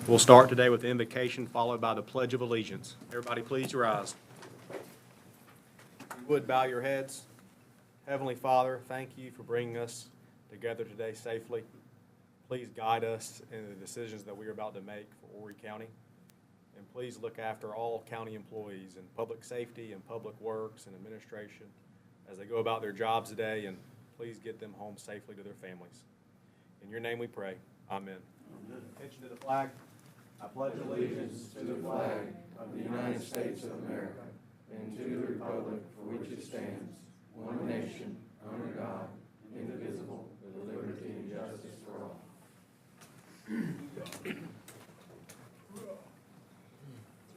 We'll start today with the invocation followed by the Pledge of Allegiance. Everybody please rise. If you would bow your heads. Heavenly Father, thank you for bringing us together today safely. Please guide us in the decisions that we are about to make for Horry County. And please look after all county employees in public safety and public works and administration as they go about their jobs today, and please get them home safely to their families. In your name we pray. Amen. Attention to the flag. I pledge allegiance to the flag of the United States of America and to the republic for which it stands, one nation, under God, indivisible, with liberty and justice for all.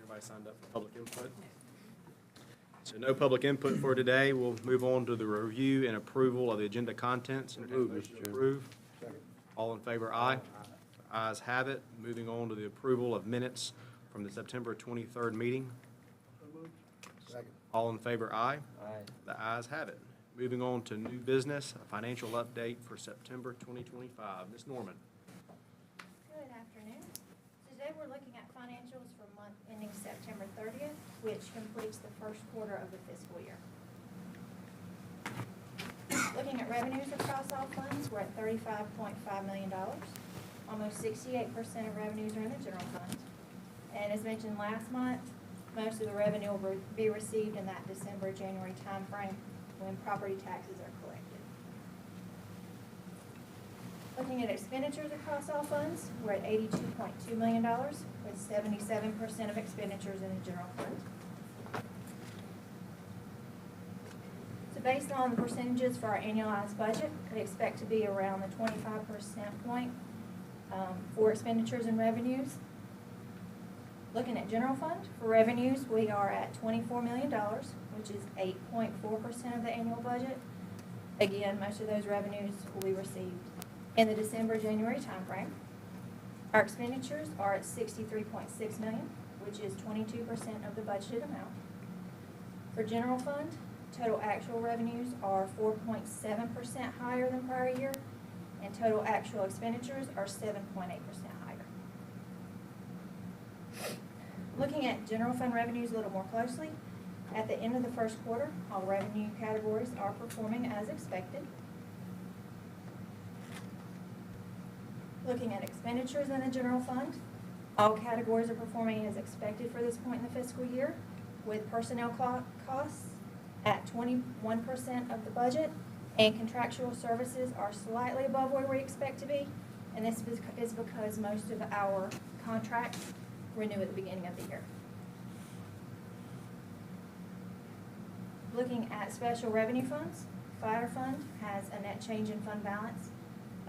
Everybody signed up for public input? So no public input for today. We'll move on to the review and approval of the agenda contents. Approve. All in favor, aye. Ayes have it. Moving on to the approval of minutes from the September 23rd meeting. All in favor, aye. Aye. The ayes have it. Moving on to new business, a financial update for September 2025. Ms. Norman. Good afternoon. Today we're looking at financials for month ending September 30th, which completes the first quarter of the fiscal year. Looking at revenues across all funds, we're at $35.5 million. Almost 68% of revenues are in the general fund. And as mentioned last month, most of the revenue will be received in that December-January timeframe when property taxes are collected. Looking at expenditures across all funds, we're at $82.2 million, with 77% of expenditures in the general fund. So based on the percentages for our annualized budget, we expect to be around the 25% point for expenditures and revenues. Looking at general fund, for revenues, we are at $24 million, which is 8.4% of the annual budget. Again, most of those revenues will be received in the December-January timeframe. Our expenditures are at $63.6 million, which is 22% of the budgeted amount. For general fund, total actual revenues are 4.7% higher than prior year, and total actual expenditures are 7.8% higher. Looking at general fund revenues a little more closely, at the end of the first quarter, all revenue categories are performing as expected. Looking at expenditures in the general fund, all categories are performing as expected for this point in the fiscal year, with personnel costs at 21% of the budget, and contractual services are slightly above where we expect to be, and this is because most of our contracts renew at the beginning of the year. Looking at special revenue funds, fire fund has a net change in fund balance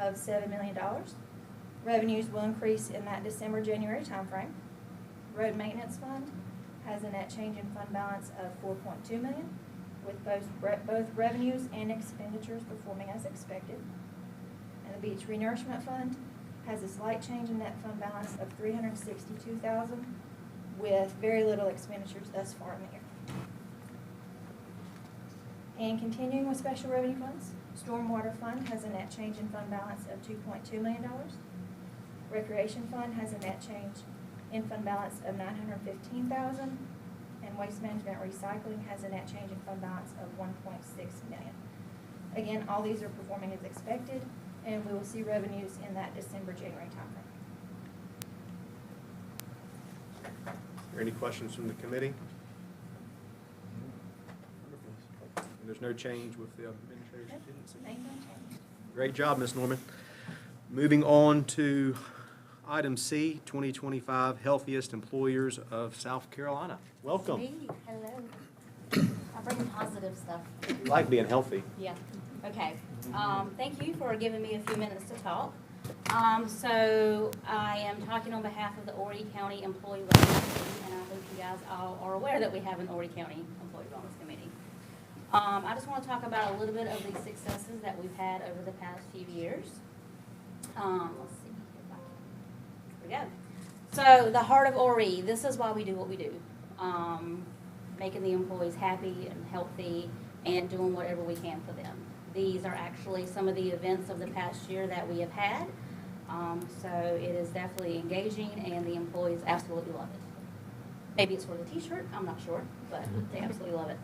of $7 million. Revenues will increase in that December-January timeframe. Road maintenance fund has a net change in fund balance of $4.2 million, with both revenues and expenditures performing as expected. And the beach renourishment fund has a slight change in net fund balance of $362,000, with very little expenditures thus far in the year. And continuing with special revenue funds, stormwater fund has a net change in fund balance of $2.2 million. Recreation fund has a net change in fund balance of $915,000, and waste management recycling has a net change in fund balance of $1.6 million. Again, all these are performing as expected, and we will see revenues in that December-January timeframe. Are there any questions from the committee? And there's no change with the administration? Ain't no change. Great job, Ms. Norman. Moving on to item C, 2025 Healthiest Employers of South Carolina. Welcome. Hey, hello. I bring positive stuff. You like being healthy. Yeah. Okay. Thank you for giving me a few minutes to talk. So I am talking on behalf of the Horry County Employee Wellness Committee, and I hope you guys all are aware that we have an Horry County Employee Wellness Committee. I just want to talk about a little bit of the successes that we've had over the past few years. Let's see. Here we go. So the heart of Horry, this is why we do what we do. Making the employees happy and healthy and doing whatever we can for them. These are actually some of the events of the past year that we have had. So it is definitely engaging, and the employees absolutely love it. Maybe it's for the t-shirt, I'm not sure, but they absolutely love it.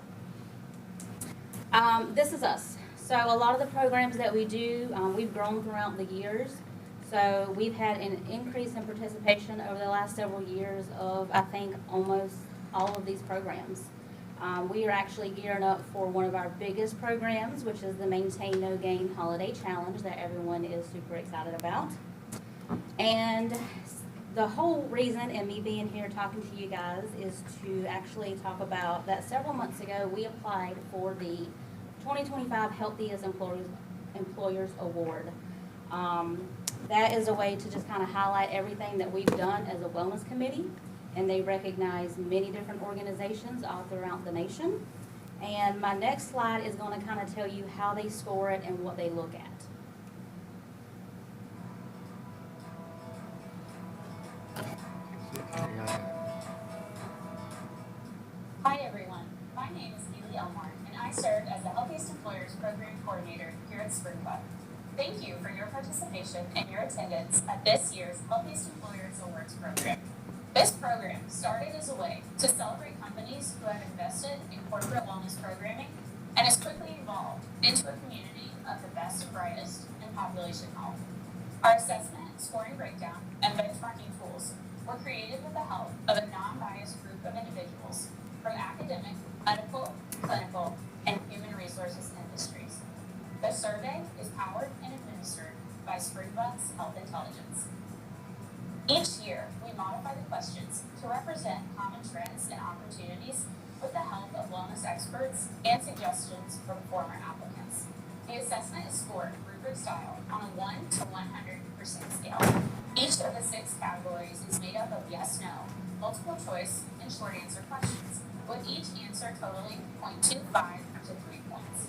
This is us. So a lot of the programs that we do, we've grown throughout the years. So we've had an increase in participation over the last several years of, I think, almost all of these programs. We are actually gearing up for one of our biggest programs, which is the Maintain No Gain Holiday Challenge that everyone is super excited about. And the whole reason in me being here talking to you guys is to actually talk about that several months ago we applied for the 2025 Healthiest Employers Award. That is a way to just kind of highlight everything that we've done as a wellness committee, and they recognize many different organizations all throughout the nation. And my next slide is going to kind of tell you how they score it and what they look at. Hi everyone, my name is Neely Elmore, and I serve as the Healthiest Employers Program Coordinator here at Springbuck. Thank you for your participation and your attendance at this year's Healthiest Employers Awards program. This program started as a way to celebrate companies who have invested in corporate wellness programming and has quickly evolved into a community of the best and brightest in population health. Our assessment, scoring breakdown, and benchmarking tools were created with the help of a non-biased group of individuals from academic, medical, clinical, and human resources industries. The survey is powered and administered by Springbuck's Health Intelligence. Each year, we modify the questions to represent common trends and opportunities with the help of wellness experts and suggestions from former applicants. The assessment is scored rubric style on a 1 to 100% scale. Each of the 6 categories is made up of yes, no, multiple choice, and short answer questions, with each answer totaling 0.25 to 3 points.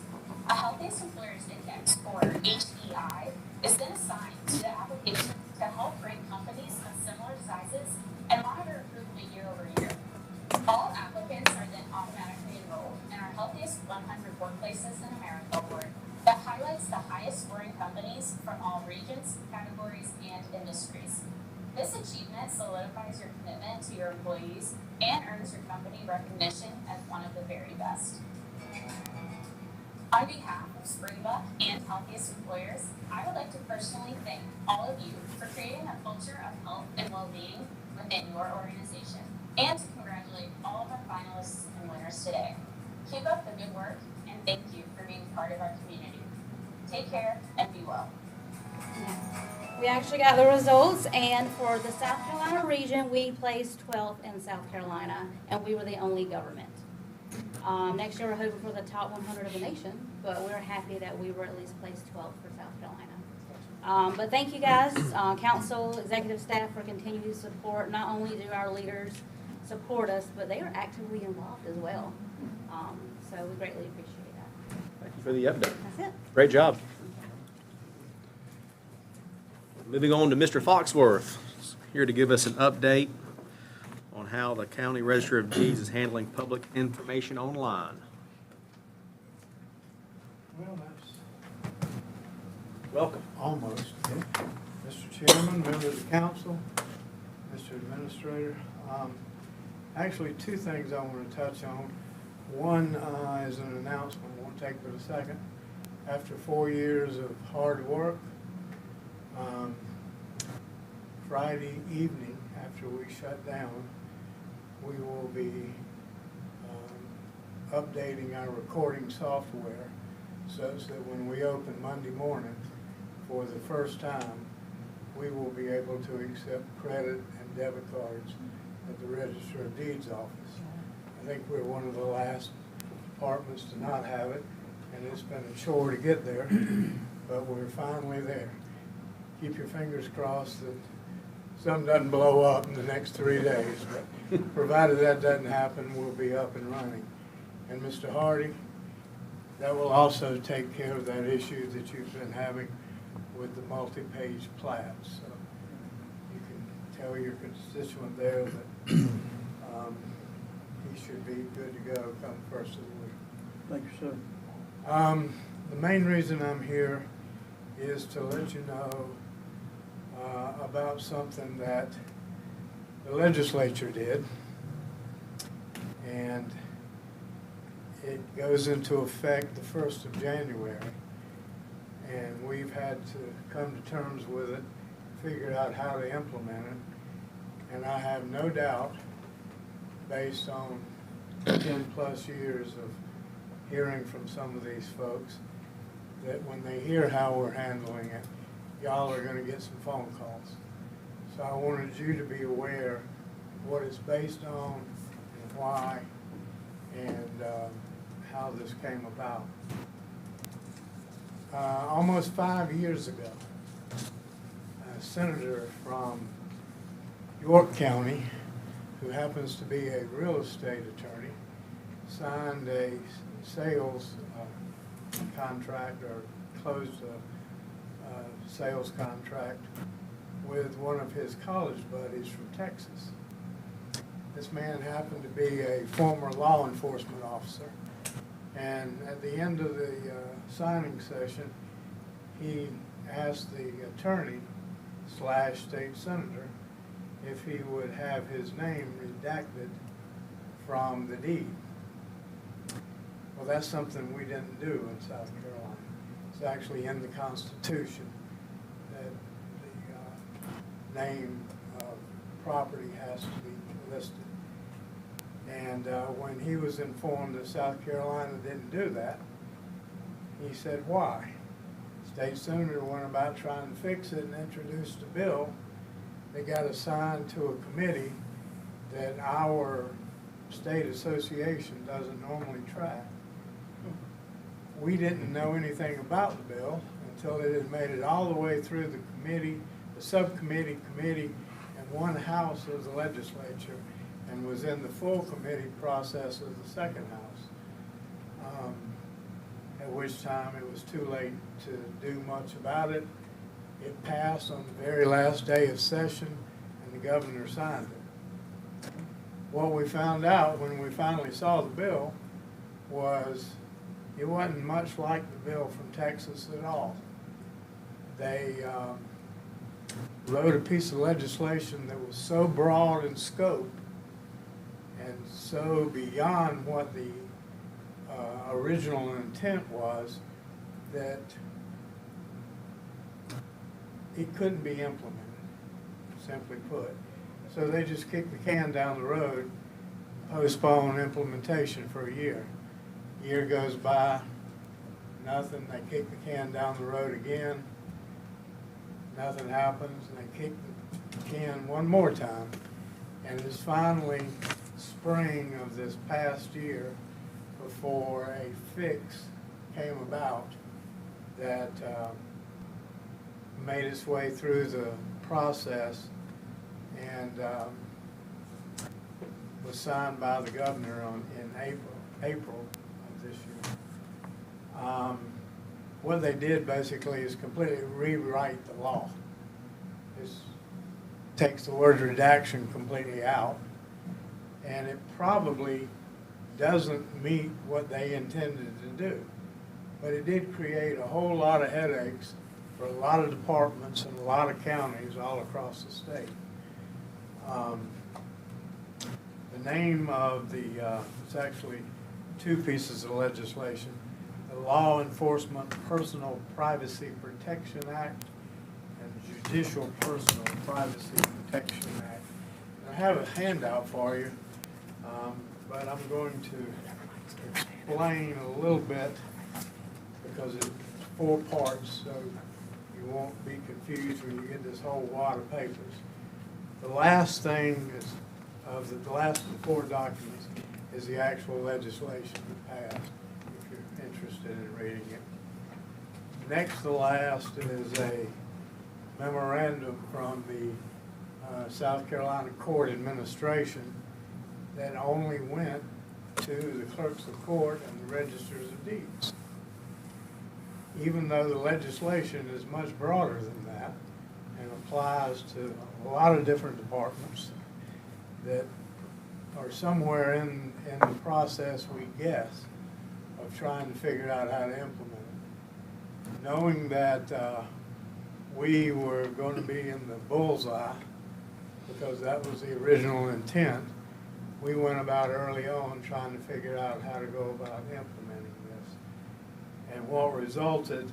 A Healthiest Employers Index, or HEI, is then assigned to the application to help rank companies of similar sizes and monitor improvement year over year. All applicants are then automatically enrolled in our Healthiest 100 Workplaces in America award that highlights the highest scoring companies from all regions, categories, and industries. This achievement solidifies your commitment to your employees and earns your company recognition as one of the very best. On behalf of Springbuck and Healthiest Employers, I would like to personally thank all of you for creating a culture of health and well-being within your organization, and to congratulate all of our finalists and winners today. Keep up the good work, and thank you for being part of our community. Take care and be well. We actually got the results, and for the South Carolina region, we placed 12th in South Carolina, and we were the only government. Next year, we're hoping for the top 100 of the nation, but we're happy that we were at least placed 12th for South Carolina. But thank you guys, council, executive staff, for continued support. Not only do our leaders support us, but they are actively involved as well. So we greatly appreciate that. Thank you for the update. That's it. Great job. Moving on to Mr. Foxworth, here to give us an update on how the County Register of Deeds is handling public information online. Well, that's Welcome. almost it. Mr. Chairman, members of the council, Mr. Administrator. Actually, 2 things I want to touch on. One is an announcement. I won't take but a second. After 4 years of hard work, Friday evening, after we shut down, we will be updating our recording software such that when we open Monday morning, for the first time, we will be able to accept credit and debit cards at the Register of Deeds office. I think we're one of the last departments to not have it, and it's been a chore to get there, but we're finally there. Keep your fingers crossed that something doesn't blow up in the next 3 days, but provided that doesn't happen, we'll be up and running. And Mr. Hardy, that will also take care of that issue that you've been having with the multi-page plats. So you can tell your constituent there that he should be good to go come first of the week. Thank you, sir. The main reason I'm here is to let you know about something that the legislature did, and it goes into effect the 1st of January, and we've had to come to terms with it, figure out how to implement it, and I have no doubt, based on 10+ years of hearing from some of these folks, that when they hear how we're handling it, y'all are going to get some phone calls. So I wanted you to be aware of what it's based on and why, and how this came about. Almost 5 years ago, a senator from York County, who happens to be a real estate attorney, signed a sales contract, or closed a sales contract with one of his college buddies from Texas. This man happened to be a former law enforcement officer, and at the end of the signing session, he asked the attorney / state senator if he would have his name redacted from the deed. Well, that's something we didn't do in South Carolina. It's actually in the Constitution that the name of property has to be listed. And when he was informed that South Carolina didn't do that, he said, why? State senator went about trying to fix it and introduced a bill that got assigned to a committee that our state association doesn't normally track. We didn't know anything about the bill until it had made it all the way through the committee, the subcommittee, committee, and one house of the legislature, and was in the full committee process of the second house. At which time it was too late to do much about it. It passed on the very last day of session, and the governor signed it. What we found out when we finally saw the bill was it wasn't much like the bill from Texas at all. They wrote a piece of legislation that was so broad in scope and so beyond what the original intent was that it couldn't be implemented, simply put. So they just kicked the can down the road, postpone implementation for a year. Year goes by, nothing. They kick the can down the road again, nothing happens, and they kick the can one more time. And it's finally spring of this past year before a fix came about that made its way through the process and was signed by the governor in April of this year. What they did basically is completely rewrite the law. It takes the word redaction completely out, and it probably doesn't meet what they intended to do. But it did create a whole lot of headaches for a lot of departments and a lot of counties all across the state. The name of it's actually two pieces of legislation: the Law Enforcement Personal Privacy Protection Act and the Judicial Personal Privacy Protection Act. I have a handout for you, but I'm going to explain a little bit because it's 4 parts, so you won't be confused when you get this whole wad of papers. The last thing is, the last of the 4 documents is the actual legislation that passed, if you're interested in reading it. Next to last is a memorandum from the South Carolina Court Administration that only went to the clerks of court and the registers of deeds. Even though the legislation is much broader than that and applies to a lot of different departments that are somewhere in the process, we guess, of trying to figure out how to implement it. Knowing that we were going to be in the bullseye because that was the original intent. We went about early on trying to figure out how to go about implementing this. And what resulted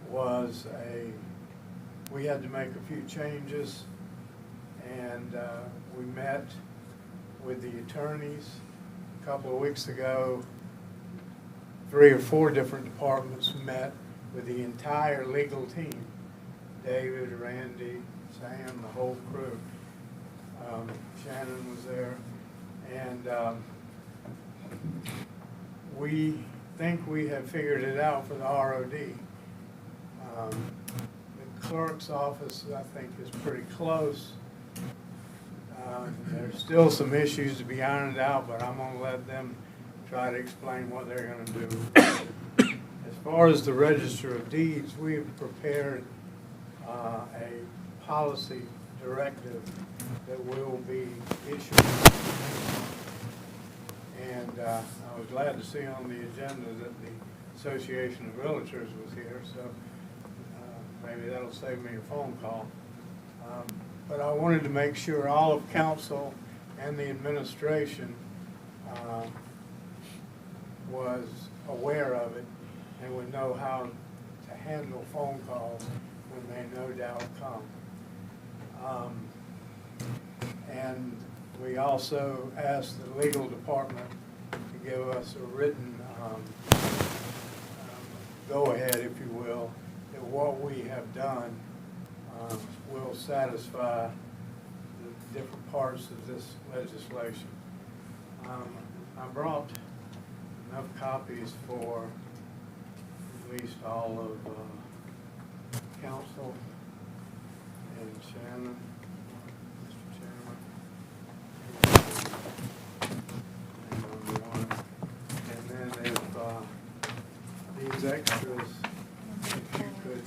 was we had to make a few changes, and we met with the attorneys a couple of weeks ago. 3 or 4 different departments met with the entire legal team, David, Randy, Sam, the whole crew. Shannon was there, and we think we have figured it out for the ROD. The clerk's office, I think, is pretty close. There's still some issues to be ironed out, but I'm going to let them try to explain what they're going to do. As far as the Register of Deeds, we've prepared a policy directive that will be issued. And I was glad to see on the agenda that the Association of Realtors was here, so maybe that'll save me a phone call. But I wanted to make sure all of council and the administration was aware of it and would know how to handle phone calls when they no doubt come. And we also asked the legal department to give us a written go-ahead, if you will, that what we have done will satisfy the different parts of this legislation. I brought enough copies for at least all of council and Shannon, Mr. Chairman. And then if these extras, if you could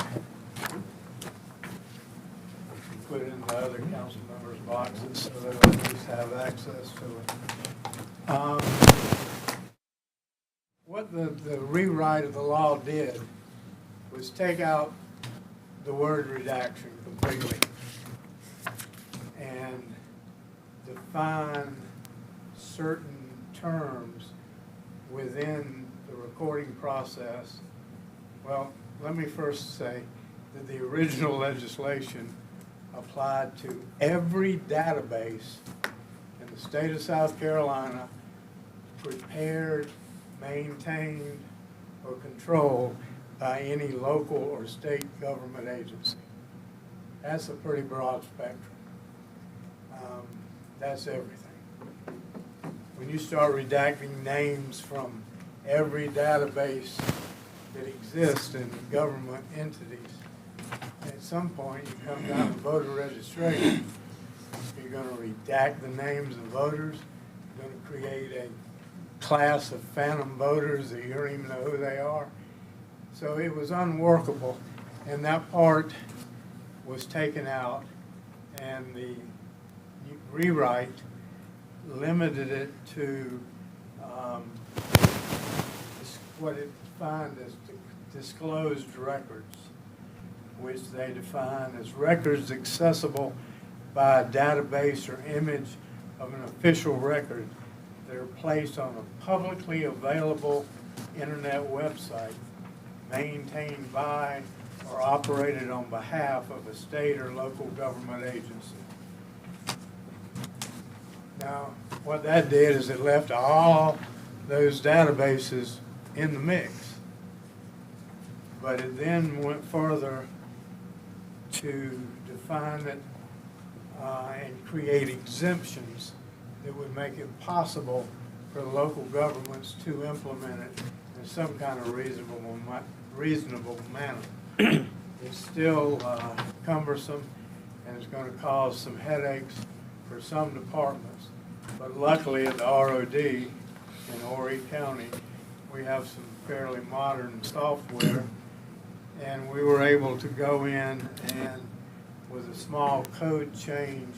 put it in the other council members' boxes so they'll at least have access to it. What the rewrite of the law did was take out the word redaction completely and define certain terms within the recording process. Well, let me first say that the original legislation applied to every database in the state of South Carolina prepared, maintained, or controlled by any local or state government agency. That's a pretty broad spectrum. That's everything. When you start redacting names from every database that exists in government entities, at some point you come down to voter registration, you're going to redact the names of voters, you're going to create a class of phantom voters that you don't even know who they are. So it was unworkable, and that part was taken out, and the rewrite limited it to what it defined as disclosed records, which they define as records accessible by a database or image of an official record that are placed on a publicly available internet website maintained by or operated on behalf of a state or local government agency. Now, what that did is it left all those databases in the mix, but it then went further to define it and create exemptions that would make it possible for local governments to implement it in some kind of reasonable manner. It's still cumbersome, and it's going to cause some headaches for some departments. But luckily at the ROD in Horry County, we have some fairly modern software, and we were able to go in and with a small code change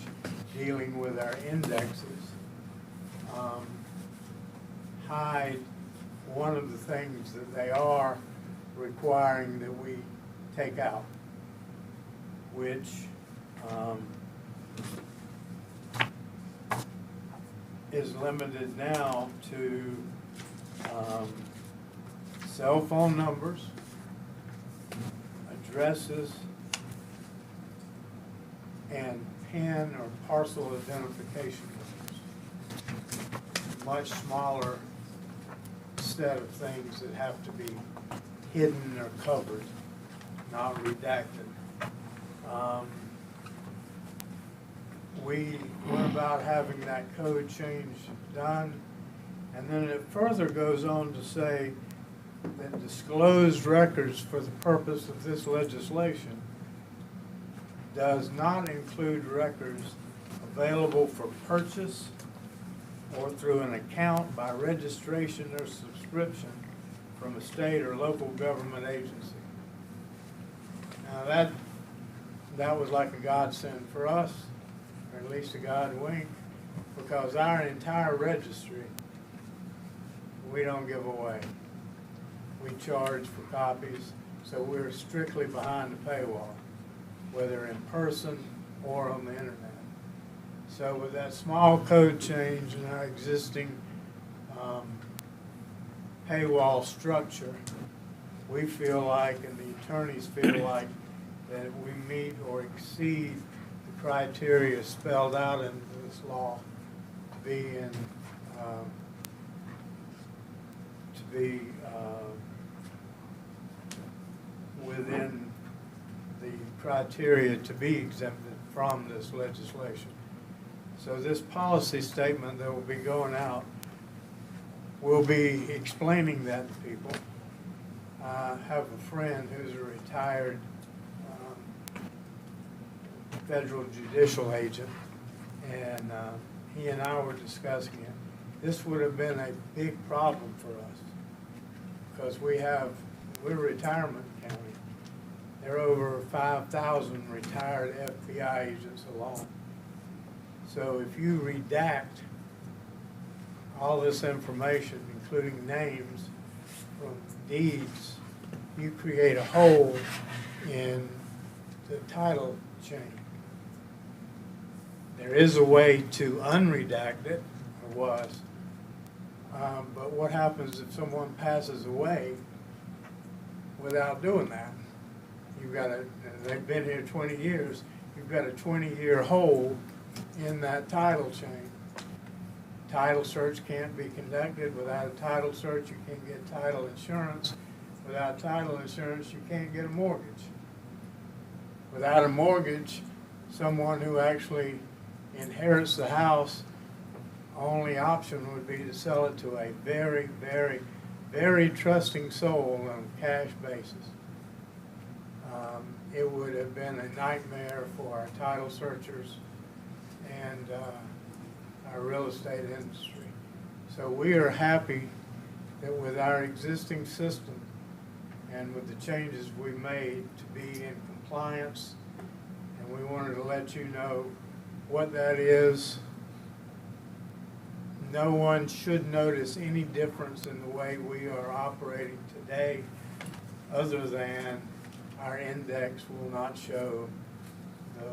dealing with our indexes, hide one of the things that they are requiring that we take out, which is limited now to cell phone numbers, addresses, and PIN or parcel identification numbers. Much smaller set of things that have to be hidden or covered, not redacted. We went about having that code change done, and then it further goes on to say that disclosed records for the purpose of this legislation does not include records available for purchase or through an account by registration or subscription from a state or local government agency. Now that was like a godsend for us, or at least a God wink, because our entire registry we don't give away. We charge for copies, so we're strictly behind the paywall, whether in person or on the internet. So with that small code change in our existing paywall structure, we feel like, and the attorneys feel like, that we meet or exceed the criteria spelled out in this law to be within the criteria to be exempted from this legislation. So this policy statement that will be going out will be explaining that to people. I have a friend who's a retired federal judicial agent, and he and I were discussing it. This would have been a big problem for us because we're retirement county. There are over 5,000 retired FBI agents alone. So if you redact all this information, including names from deeds, you create a hole in the title chain. There is a way to unredact it, or was, but what happens if someone passes away without doing that? They've been here 20 years, you've got a 20-year hole in that title chain. Title search can't be conducted. Without a title search, you can't get title insurance. Without title insurance, you can't get a mortgage. Without a mortgage, someone who actually inherits the house, only option would be to sell it to a very, very, very trusting soul on a cash basis. It would have been a nightmare for our title searchers and our real estate industry. So we are happy that with our existing system and with the changes we made to be in compliance, and we wanted to let you know what that is. No one should notice any difference in the way we are operating today, other than our index will not show the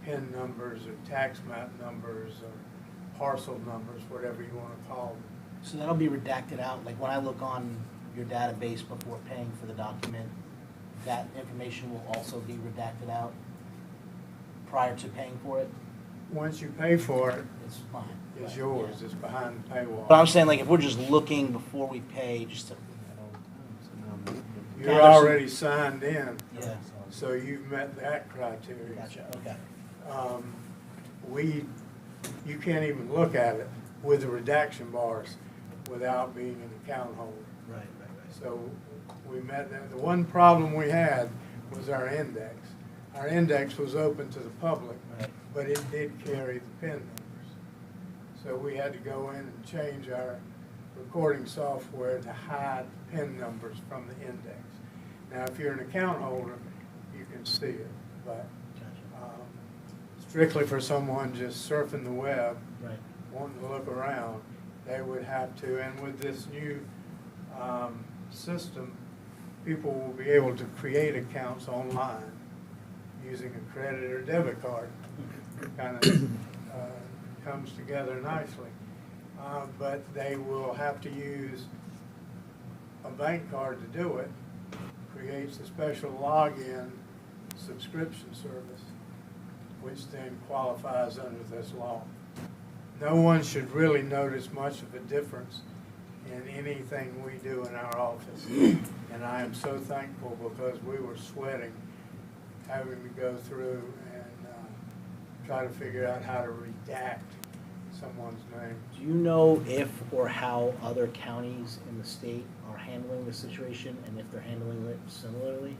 PIN numbers or tax map numbers or parcel numbers, whatever you want to call them. So that'll be redacted out, like when I look on your database before paying for the document, that information will also be redacted out prior to paying for it? Once you pay for it, It's fine. it's Right, yours, yeah. it's behind the paywall. But I'm saying, like, if we're just looking before we pay, just to, You're already signed in, yeah, so you've met that criteria. gotcha, okay. You can't even look at it with the redaction bars without being an account holder. Right. So we met that. The one problem we had was our index. Our index was open to the public, Right. but it did carry the PIN numbers. So we had to go in and change our recording software to hide the PIN numbers from the index. Now, if you're an account holder, you can see it, but strictly for someone just surfing the web, Right. wanting to look around, they would have to, and with this new system, people will be able to create accounts online using a credit or debit card. Kind of comes together nicely. But they will have to use a bank card to do it. Creates a special login subscription service, which then qualifies under this law. No one should really notice much of a difference in anything we do in our office. And I am so thankful because we were sweating having to go through and try to figure out how to redact someone's name. Do you know if or how other counties in the state are handling the situation, and if they're handling it similarly?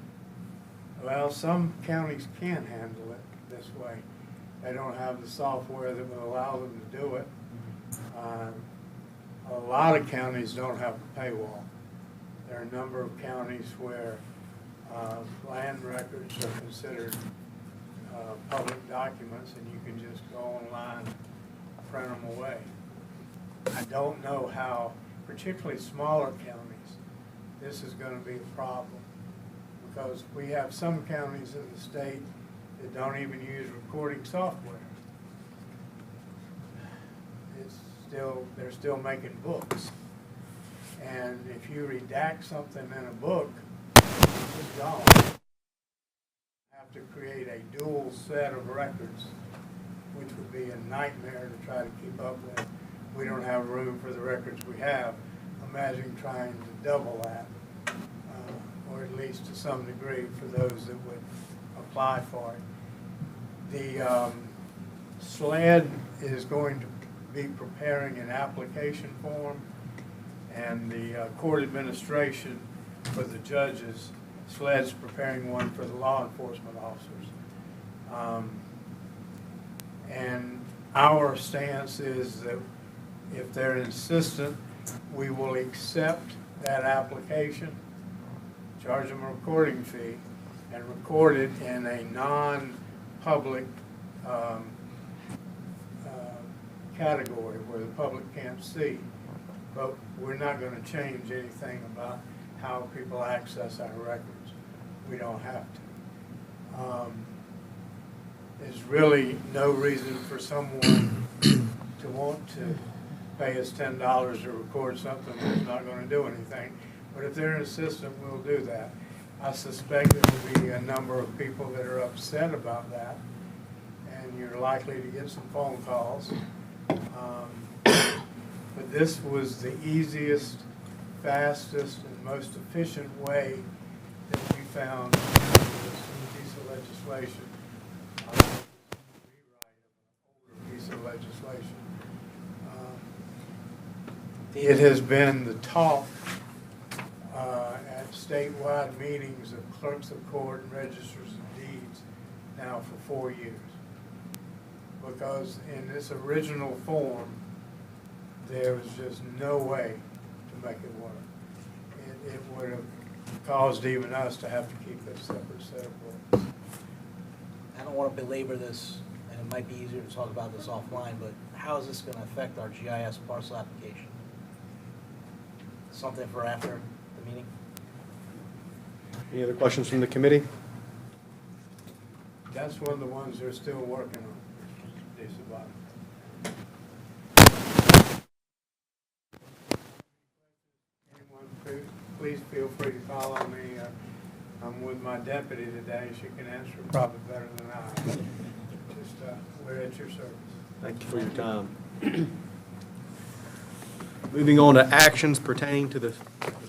Well, some counties can handle it this way. They don't have the software that will allow them to do it. A lot of counties don't have a paywall. There are a number of counties where land records are considered public documents, and you can just go online, print them away. I don't know how, particularly smaller counties, this is going to be a problem, because we have some counties in the state that don't even use recording software. They're still making books. And if you redact something in a book, it's gone. You have to create a dual set of records, which would be a nightmare to try to keep up with. We don't have room for the records we have. Imagine trying to double that, or at least to some degree for those that would apply for it. The SLED is going to be preparing an application form, and the court administration for the judges, SLED's preparing one for the law enforcement officers. And our stance is that if they're insistent, we will accept that application, charge them a recording fee, and record it in a non-public category where the public can't see. But we're not going to change anything about how people access our records. We don't have to. There's really no reason for someone to want to pay us $10 to record something that's not going to do anything. But if they're insistent, we'll do that. I suspect there will be a number of people that are upset about that, and you're likely to get some phone calls. But this was the easiest, fastest, and most efficient way that we found to do this piece of legislation. Older piece of legislation. It has been the talk at statewide meetings of clerks of court and registers of deeds now for 4 years. Because in this original form, there was just no way to make it work. It would have caused even us to have to keep a separate set of books. I don't want to belabor this, and it might be easier to talk about this offline, but how is this going to affect our GIS parcel application? Something for after the meeting? Any other questions from the committee? That's one of the ones they're still working on. Anyone, please feel free to call on me. I'm with my deputy today. She can answer probably better than I. Just, we're at your service. Thank you for your time. Moving on to actions pertaining to the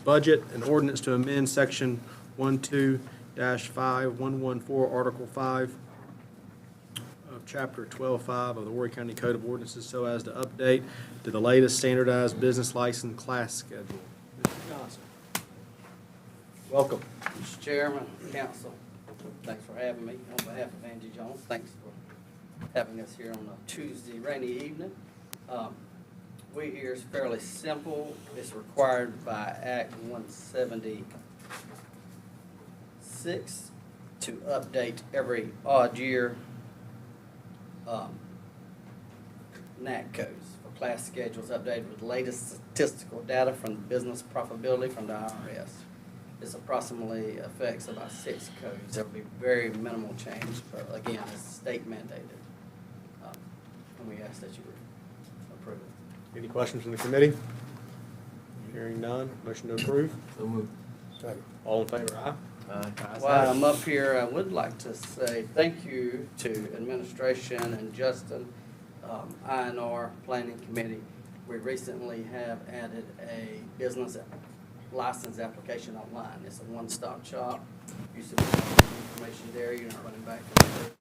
budget, an ordinance to amend section 12-5114, Article 5 of Chapter 12.5 of the Horry County Code of Ordinances so as to update to the latest standardized business license class schedule. Mr. Johnson. Welcome. Mr. Chairman, Council, thanks for having me. On behalf of Angie Jones, thanks for having us here on a Tuesday rainy evening. We here is fairly simple. It's required by Act 176 to update every odd year NAC codes for class schedules updated with the latest statistical data from the business profitability from the IRS. This approximately affects about 6 codes. There will be very minimal change, but again, it's state mandated. And we ask that you approve it. Any questions from the committee? Hearing none, motion to approve. So moved. All in favor, aye? Ayes While have I'm it. up here, I would like to say thank you to administration and Justin, INR Planning Committee. We recently have added a business license application online. It's a one-stop shop. You submit information there, you're not running back from there.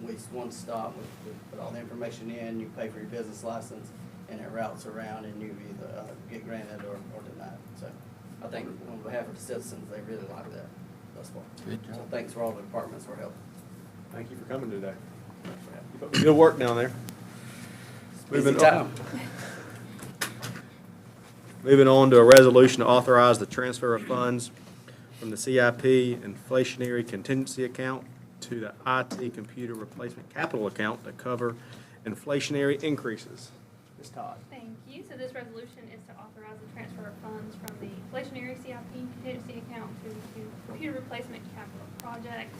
It's one stop, we put all the information in, you pay for your business license, and it routes around and you either get granted or denied. So I think on behalf of the citizens, they really like that thus far. Good job. So thanks for all the departments for helping. Thank you for coming today. Keep up the good work down there. Busy time. Moving on to a resolution to authorize the transfer of funds from the CIP inflationary contingency account to the IT computer replacement capital account to cover inflationary increases. Ms. Todd. Thank you. So this resolution is to authorize the transfer of funds from the inflationary CIP contingency account to the computer replacement capital project.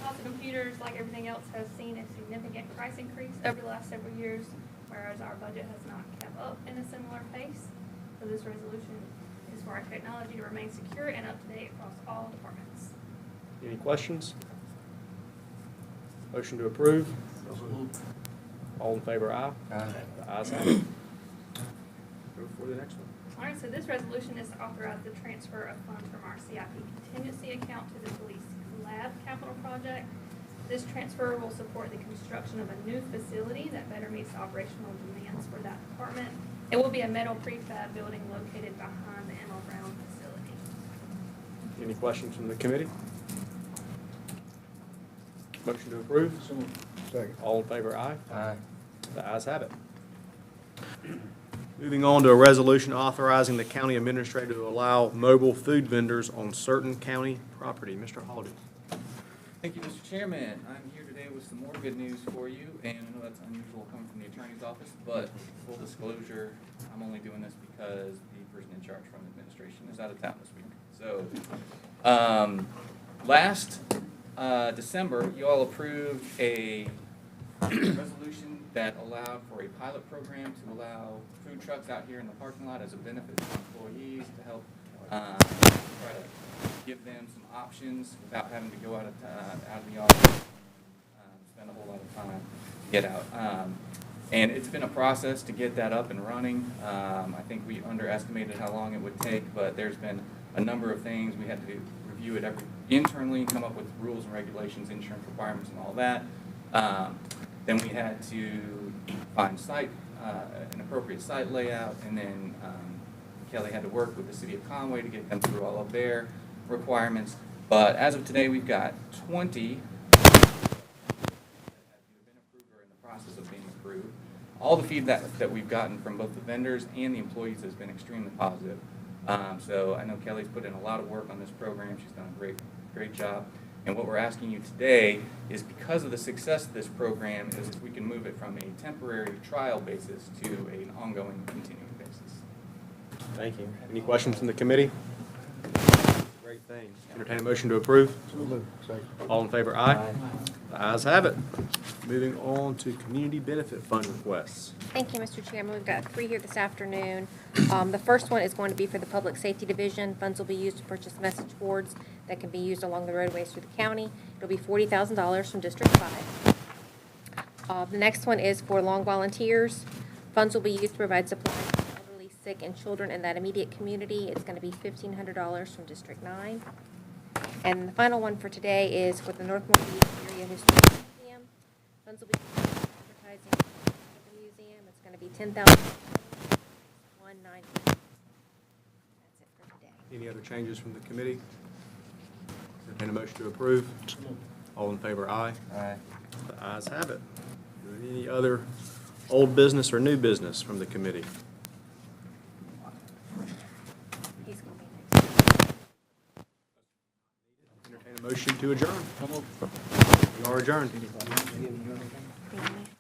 Cost of computers, like everything else, has seen a significant price increase over the last several years, whereas our budget has not kept up in a similar pace. So this resolution is for our technology to remain secure and up to date across all departments. Any questions? Motion to approve. All in favor, aye? Aye. The ayes have it. Go for the next one. All right, so this resolution is to authorize the transfer of funds from our CIP contingency account to the police lab capital project. This transfer will support the construction of a new facility that better meets the operational demands for that department. It will be a metal prefab building located behind the M.L. Brown facility. Any questions from the committee? Motion to approve. Second. All in favor, aye? Aye. The ayes have it. Moving on to a resolution authorizing the county administrator to allow mobile food vendors on certain county property. Mr. Holiday. Thank you, Mr. Chairman. I'm here today with some more good news for you, and I know that's unusual coming from the attorney's office, but full disclosure, I'm only doing this because the person in charge from administration is out of town this week. So, last December, you all approved a resolution that allowed for a pilot program to allow food trucks out here in the parking lot as a benefit to employees to help try to give them some options without having to go out of the office, spend a whole lot of time to get out. And it's been a process to get that up and running. I think we underestimated how long it would take, but there's been a number of things. We had to review it internally, come up with rules and regulations, insurance requirements, and all that. Then we had to find an appropriate site layout, and then Kelly had to work with the city of Conway to get them through all of their requirements. But as of today, we've got 20 that have either been approved or in the process of being approved. All the feedback that we've gotten from both the vendors and the employees has been extremely positive. So I know Kelly's put in a lot of work on this program. She's done a great job. And what we're asking you today is, because of the success of this program, is if we can move it from a temporary trial basis to an ongoing, continuing basis. Thank you. Any questions from the committee? Great thing. Entertain a motion to approve. Second. All in favor, aye? The ayes have it. Moving on to community benefit fund requests. Thank you, Mr. Chairman. We've got 3 here this afternoon. The first one is going to be for the Public Safety Division. Funds will be used to purchase message boards that can be used along the roadways through the county. It'll be $40,000 from District 5. The next one is for Long Volunteers. Funds will be used to provide supplies to elderly, sick, and children in that immediate community. It's going to be $1,500 from District 9. And the final one for today is for the North Northeast Area Historical Museum. Funds will be used for advertising at the museum. It's going to be $10,190. That's it for today. Any other changes from the committee? Entertain a motion to approve. All in favor, aye? Aye. The ayes have it. Any other old business or new business from the committee? He's going to be next. Entertain a motion to adjourn. We are adjourned. Thank you.